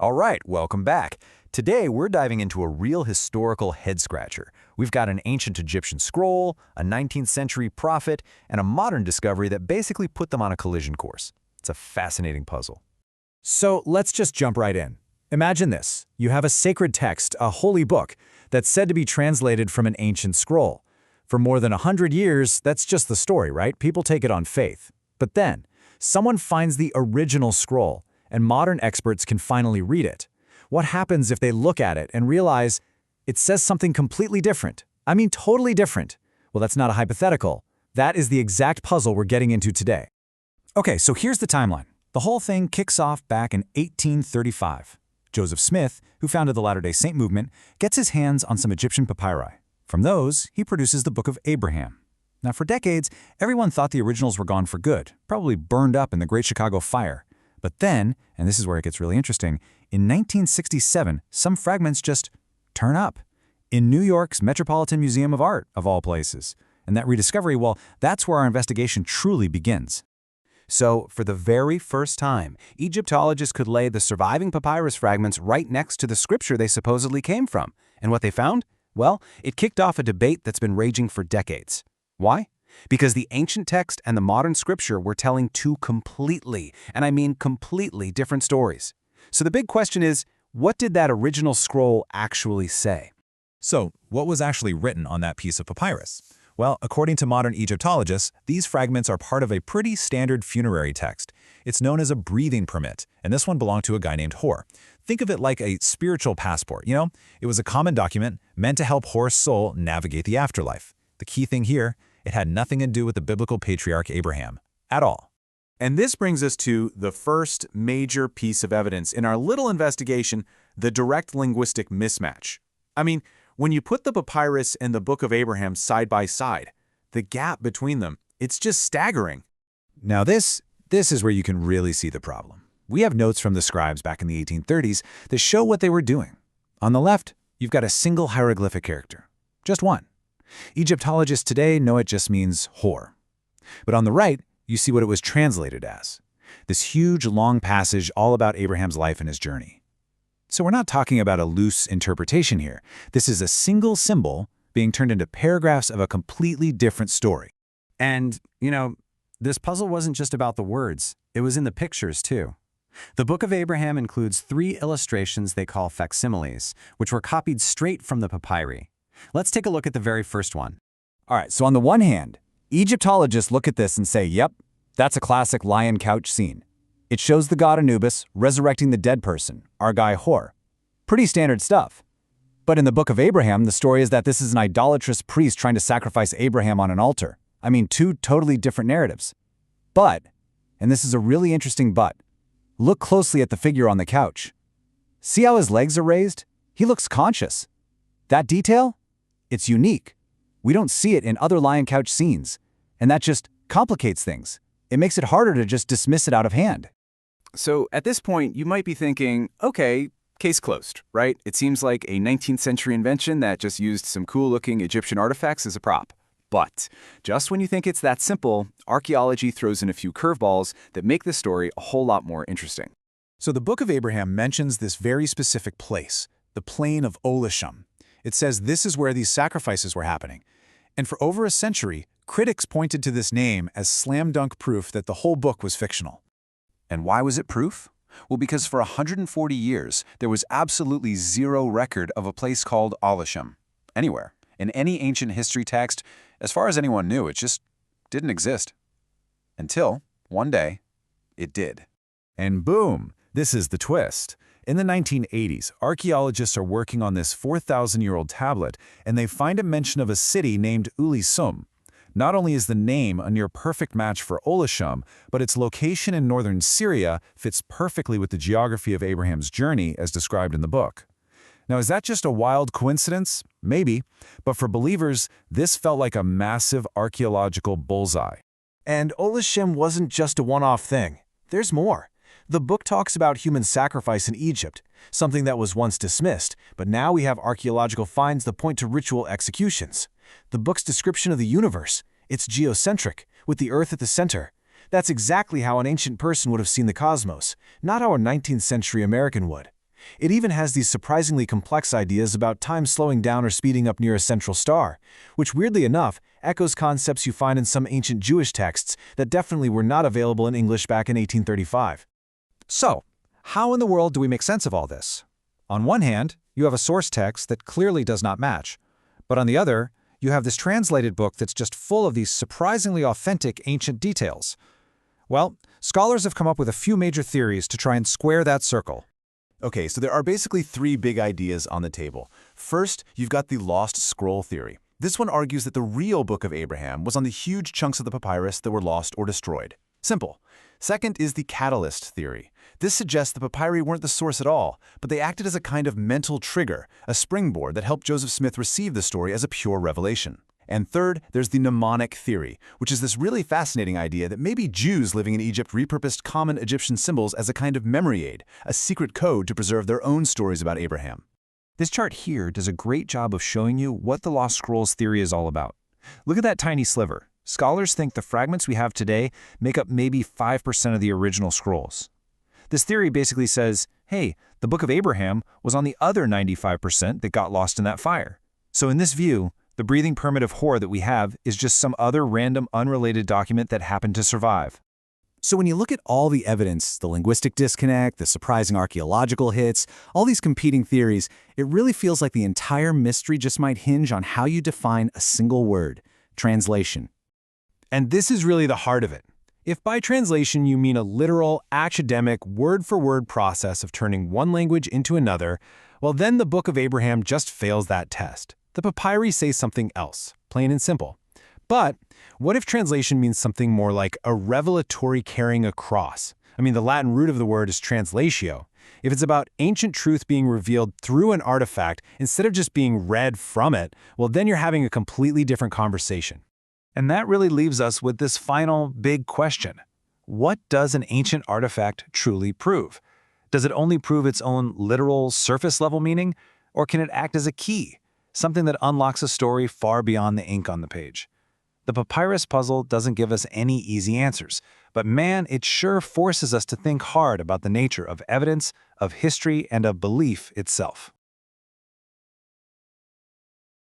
All right, welcome back. Today, we're diving into a real historical head-scratcher. We've got an ancient Egyptian scroll, a 19th century prophet, and a modern discovery that basically put them on a collision course. It's a fascinating puzzle. So let's just jump right in. Imagine this. You have a sacred text, a holy book, that's said to be translated from an ancient scroll. For more than 100 years, that's just the story, right? People take it on faith. But then, someone finds the original scroll, and modern experts can finally read it. What happens if they look at it and realize it says something completely different? I mean, totally different. Well, that's not a hypothetical. That is the exact puzzle we're getting into today. Okay, so here's the timeline. The whole thing kicks off back in 1835. Joseph Smith, who founded the Latter-day Saint movement, gets his hands on some Egyptian papyri. From those, he produces the Book of Abraham. Now, for decades, everyone thought the originals were gone for good, probably burned up in the Great Chicago Fire. But then, and this is where it gets really interesting, in 1967, some fragments just turn up in New York's Metropolitan Museum of Art, of all places. And that rediscovery, well, that's where our investigation truly begins. So, for the very first time, Egyptologists could lay the surviving papyrus fragments right next to the scripture they supposedly came from. And what they found? Well, it kicked off a debate that's been raging for decades. Why? Because the ancient text and the modern scripture were telling two completely, and I mean completely different stories. So the big question is, what did that original scroll actually say? So, what was actually written on that piece of papyrus? Well, according to modern Egyptologists, these fragments are part of a pretty standard funerary text. It's known as a breathing permit, and this one belonged to a guy named Hor. Think of it like a spiritual passport, you know? It was a common document meant to help Hor's soul navigate the afterlife. The key thing here, it had nothing to do with the biblical patriarch Abraham, at all. And this brings us to the first major piece of evidence in our little investigation, the direct linguistic mismatch. I mean, when you put the papyrus and the Book of Abraham side by side, the gap between them, it's just staggering. Now this is where you can really see the problem. We have notes from the scribes back in the 1830s that show what they were doing. On the left, you've got a single hieroglyphic character, just one. Egyptologists today know it just means Hor. But on the right, you see what it was translated as. This huge, long passage all about Abraham's life and his journey. So we're not talking about a loose interpretation here. This is a single symbol being turned into paragraphs of a completely different story. And, this puzzle wasn't just about the words. It was in the pictures, too. The Book of Abraham includes 3 illustrations they call facsimiles, which were copied straight from the papyri. Let's take a look at the very first one. All right, so on the one hand, Egyptologists look at this and say, yep, that's a classic lion couch scene. It shows the god Anubis resurrecting the dead person, our guy Hor. Pretty standard stuff. But in the Book of Abraham, the story is that this is an idolatrous priest trying to sacrifice Abraham on an altar. I mean, 2 totally different narratives. But, and this is a really interesting but, look closely at the figure on the couch. See how his legs are raised? He looks conscious. That detail? It's unique. We don't see it in other lion couch scenes, and that just complicates things. It makes it harder to just dismiss it out of hand. So at this point, you might be thinking, okay, case closed, right? It seems like a 19th century invention that just used some cool-looking Egyptian artifacts as a prop. But just when you think it's that simple, archaeology throws in a few curveballs that make this story a whole lot more interesting. So the Book of Abraham mentions this very specific place, the plain of Olisham. It says this is where these sacrifices were happening. And for over a century, critics pointed to this name as slam-dunk proof that the whole book was fictional. And why was it proof? Well, because for 140 years, there was absolutely zero record of a place called Olisham. Anywhere. In any ancient history text, as far as anyone knew, it just didn't exist. Until, one day, it did. And boom, this is the twist. In the 1980s, archaeologists are working on this 4,000-year-old tablet, and they find a mention of a city named Ulisum. Not only is the name a near-perfect match for Olisham, but its location in northern Syria fits perfectly with the geography of Abraham's journey as described in the book. Now, is that just a wild coincidence? Maybe, but for believers, this felt like a massive archaeological bullseye. And Olisham wasn't just a one-off thing. There's more. The book talks about human sacrifice in Egypt, something that was once dismissed, but now we have archaeological finds that point to ritual executions. The book's description of the universe, it's geocentric, with the Earth at the center. That's exactly how an ancient person would have seen the cosmos, not how a 19th century American would. It even has these surprisingly complex ideas about time slowing down or speeding up near a central star, which weirdly enough echoes concepts you find in some ancient Jewish texts that definitely were not available in English back in 1835. So, how in the world do we make sense of all this? On one hand, you have a source text that clearly does not match. But on the other, you have this translated book that's just full of these surprisingly authentic ancient details. Well, scholars have come up with a few major theories to try and square that circle. Okay, so there are basically three big ideas on the table. First, you've got the lost scroll theory. This one argues that the real Book of Abraham was on the huge chunks of the papyrus that were lost or destroyed. Simple. Second is the catalyst theory. This suggests the papyri weren't the source at all, but they acted as a kind of mental trigger, a springboard that helped Joseph Smith receive the story as a pure revelation. And third, there's the mnemonic theory, which is this really fascinating idea that maybe Jews living in Egypt repurposed common Egyptian symbols as a kind of memory aid, a secret code to preserve their own stories about Abraham. This chart here does a great job of showing you what the Lost Scrolls theory is all about. Look at that tiny sliver. Scholars think the fragments we have today make up maybe 5% of the original scrolls. This theory basically says, hey, the Book of Abraham was on the other 95% that got lost in that fire. So in this view, the breathing permit of Hor that we have is just some other random unrelated document that happened to survive. So when you look at all the evidence, the linguistic disconnect, the surprising archaeological hits, all these competing theories, it really feels like the entire mystery just might hinge on how you define a single word: translation. And this is really the heart of it. If by translation you mean a literal, academic, word-for-word process of turning one language into another, well then the Book of Abraham just fails that test. The papyri say something else, plain and simple. But what if translation means something more like a revelatory carrying across? I mean, the Latin root of the word is translatio. If it's about ancient truth being revealed through an artifact instead of just being read from it, well then you're having a completely different conversation. And that really leaves us with this final big question. What does an ancient artifact truly prove? Does it only prove its own literal surface-level meaning? Or can it act as a key, something that unlocks a story far beyond the ink on the page? The papyrus puzzle doesn't give us any easy answers, but man, it sure forces us to think hard about the nature of evidence, of history, and of belief itself.